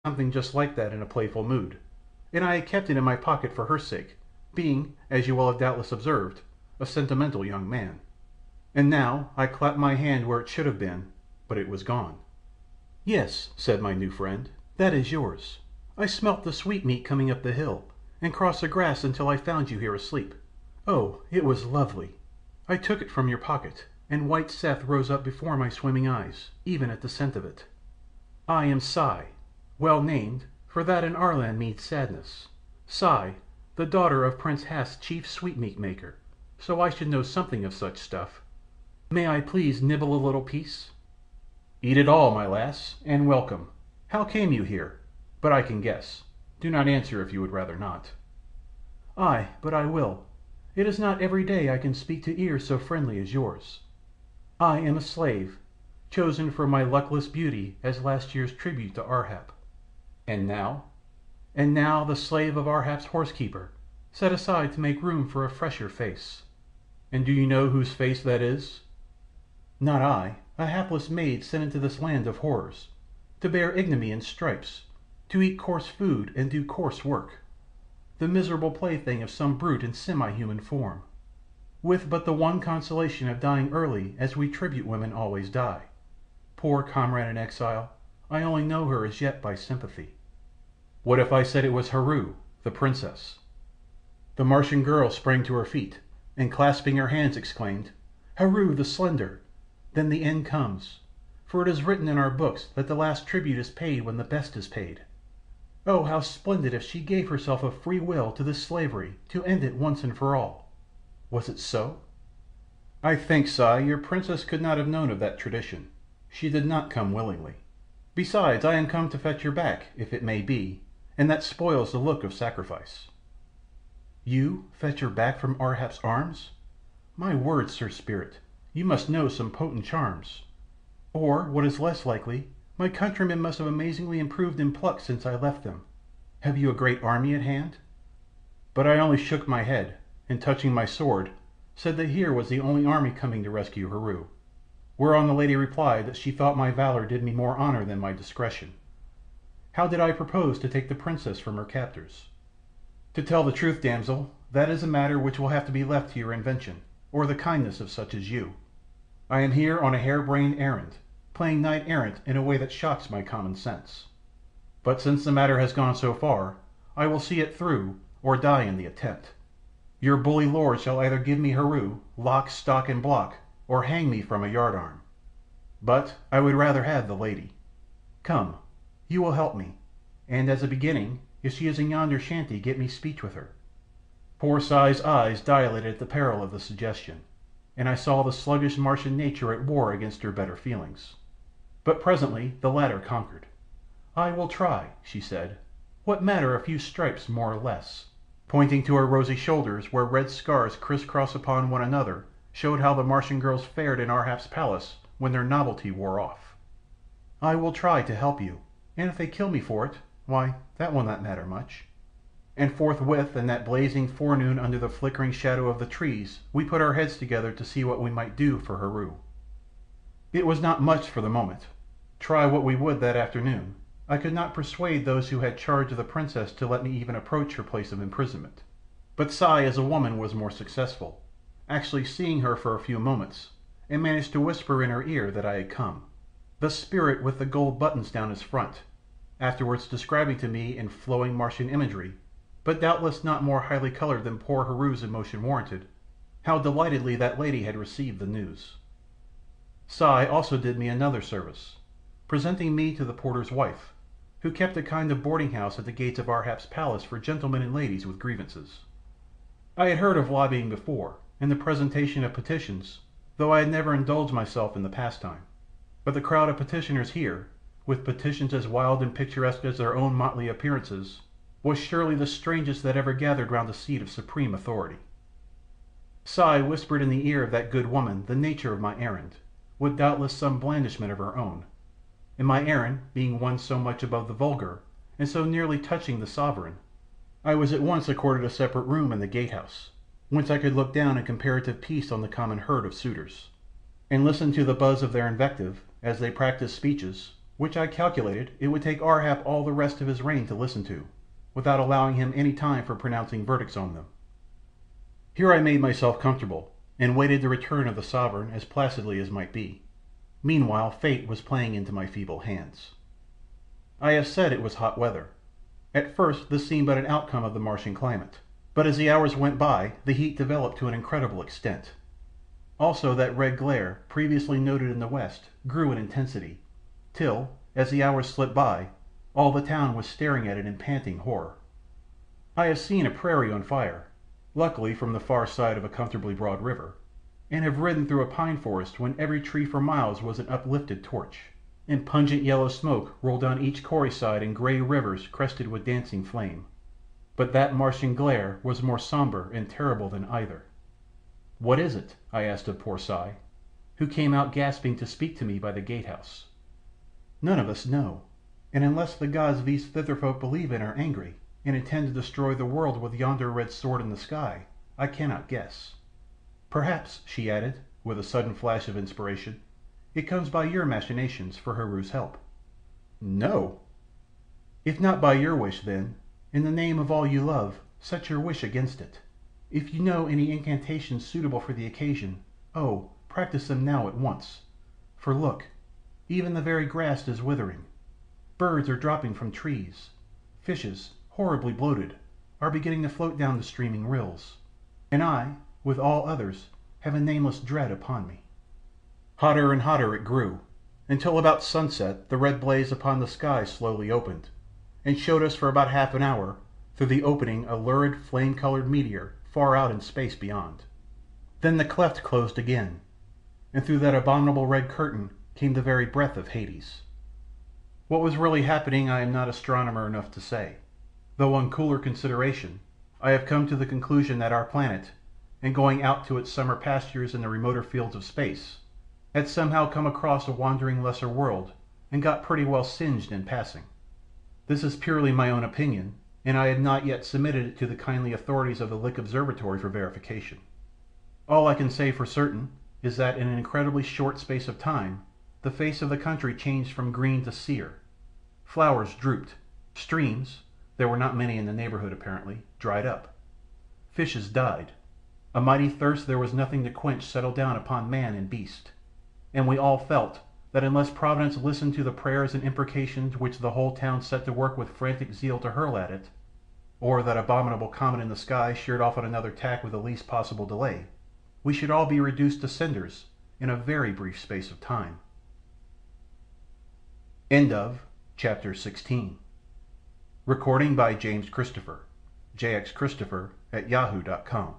something just like that in a playful mood, and I had kept it in my pocket for her sake, being, as you will have doubtless observed, a sentimental young man. And now I clapped my hand where it should have been, but it was gone. "Yes," said my new friend, "that is yours. I smelt the sweetmeat coming up the hill, and crossed the grass until I found you here asleep. Oh, it was lovely! I took it from your pocket, and white Seth rose up before my swimming eyes, even at the scent of it. I am Si, well named, for that in our land means sadness. Si, the daughter of Prince Hath's chief sweetmeat maker, so I should know something of such stuff. May I please nibble a little piece?" "Eat it all, my lass, and welcome. How came you here? But I can guess. Do not answer if you would rather not." "Ay, but I will. It is not every day I can speak to ears so friendly as yours. I am a slave, chosen for my luckless beauty as last year's tribute to Ar-hap." "And now?" "And now the slave of Ar-hap's horsekeeper, set aside to make room for a fresher face." "And do you know whose face that is?" "Not I, a hapless maid sent into this land of horrors, to bear ignominy and stripes, to eat coarse food and do coarse work, the miserable plaything of some brute in semi-human form, with but the one consolation of dying early as we tribute women always die. Poor comrade in exile, I only know her as yet by sympathy." "What if I said it was Heru, the princess?" The Martian girl sprang to her feet, and clasping her hands exclaimed, "Heru the Slender! Then the end comes, for it is written in our books that the last tribute is paid when the best is paid. Oh, how splendid if she gave herself of free will to this slavery to end it once and for all! Was it so?" "I think, Si, your princess could not have known of that tradition. She did not come willingly. Besides, I am come to fetch her back, if it may be, and that spoils the look of sacrifice." "You fetch her back from Ar-hap's arms? My word, Sir Spirit, you must know some potent charms. Or, what is less likely, my countrymen must have amazingly improved in pluck since I left them. Have you a great army at hand?" But I only shook my head, and touching my sword, said that here was the only army coming to rescue Heru, whereon the lady replied that she thought my valour did me more honour than my discretion. How did I propose to take the princess from her captors? "To tell the truth, damsel, that is a matter which will have to be left to your invention, or the kindness of such as you. I am here on a hare-brained errand, playing knight errant in a way that shocks my common sense. But since the matter has gone so far, I will see it through, or die in the attempt. Your bully lord shall either give me Heru, lock, stock, and block, or hang me from a yardarm. But I would rather have the lady. Come, you will help me, and as a beginning, if she is in yonder shanty, get me speech with her." Poor Si's eyes dilated at the peril of the suggestion, and I saw the sluggish Martian nature at war against her better feelings. But presently the latter conquered. "I will try," she said. "What matter a few stripes more or less?" Pointing to her rosy shoulders, where red scars criss-cross upon one another showed how the Martian girls fared in Ar-hap's palace when their novelty wore off. "I will try to help you, and if they kill me for it, why, that will not matter much." And forthwith in that blazing forenoon under the flickering shadow of the trees we put our heads together to see what we might do for Heru. It was not much for the moment. Try what we would that afternoon, I could not persuade those who had charge of the princess to let me even approach her place of imprisonment. But Si as a woman was more successful, actually seeing her for a few moments, and managed to whisper in her ear that I had come, the spirit with the gold buttons down his front, afterwards describing to me in flowing Martian imagery, but doubtless not more highly coloured than poor Heru's emotion warranted, how delightedly that lady had received the news. Si also did me another service, presenting me to the porter's wife, who kept a kind of boarding house at the gates of Ar-hap's palace for gentlemen and ladies with grievances. I had heard of lobbying before, and the presentation of petitions, though I had never indulged myself in the pastime, but the crowd of petitioners here, with petitions as wild and picturesque as their own motley appearances, was surely the strangest that ever gathered round a seat of supreme authority. Si whispered in the ear of that good woman the nature of my errand, with doubtless some blandishment of her own, and my errand being one so much above the vulgar, and so nearly touching the sovereign, I was at once accorded a separate room in the gatehouse, whence I could look down in comparative peace on the common herd of suitors, and listen to the buzz of their invective, as they practised speeches, which I calculated it would take Ar Hap all the rest of his reign to listen to, without allowing him any time for pronouncing verdicts on them. Here I made myself comfortable, and waited the return of the sovereign as placidly as might be. Meanwhile fate was playing into my feeble hands. I have said it was hot weather. At first this seemed but an outcome of the Martian climate, but as the hours went by the heat developed to an incredible extent. Also that red glare, previously noted in the west, grew in intensity, till, as the hours slipped by, all the town was staring at it in panting horror. I have seen a prairie on fire, luckily from the far side of a comfortably broad river, and have ridden through a pine forest when every tree for miles was an uplifted torch, and pungent yellow smoke rolled down each quarry side in grey rivers crested with dancing flame. But that Martian glare was more sombre and terrible than either. "What is it?" I asked of poor Si, who came out gasping to speak to me by the gatehouse. "None of us know, and unless the gods these thitherfolk believe in are angry, and intend to destroy the world with yonder red sword in the sky, I cannot guess. Perhaps," she added, with a sudden flash of inspiration, "it comes by your machinations for Heru's help." "No!" "If not by your wish, then, in the name of all you love, set your wish against it. If you know any incantations suitable for the occasion, oh, practise them now at once. For look, even the very grass is withering. Birds are dropping from trees. Fishes, horribly bloated, are beginning to float down the streaming rills. And I, with all others, have a nameless dread upon me." Hotter and hotter it grew, until about sunset the red blaze upon the sky slowly opened, and showed us for about half an hour through the opening a lurid flame-coloured meteor far out in space beyond. Then the cleft closed again, and through that abominable red curtain came the very breath of Hades. What was really happening I am not astronomer enough to say, though on cooler consideration I have come to the conclusion that our planet, in going out to its summer pastures in the remoter fields of space, had somehow come across a wandering lesser world and got pretty well singed in passing. This is purely my own opinion, and I had not yet submitted it to the kindly authorities of the Lick Observatory for verification. All I can say for certain is that in an incredibly short space of time the face of the country changed from green to sere. Flowers drooped, streams, there were not many in the neighbourhood apparently, dried up. Fishes died. A mighty thirst there was nothing to quench settled down upon man and beast, and we all felt that unless Providence listened to the prayers and imprecations which the whole town set to work with frantic zeal to hurl at it, or that abominable comet in the sky sheered off on another tack with the least possible delay, we should all be reduced to cinders in a very brief space of time. End of Chapter 16. Recording by James Christopher, jxchristopher@yahoo.com.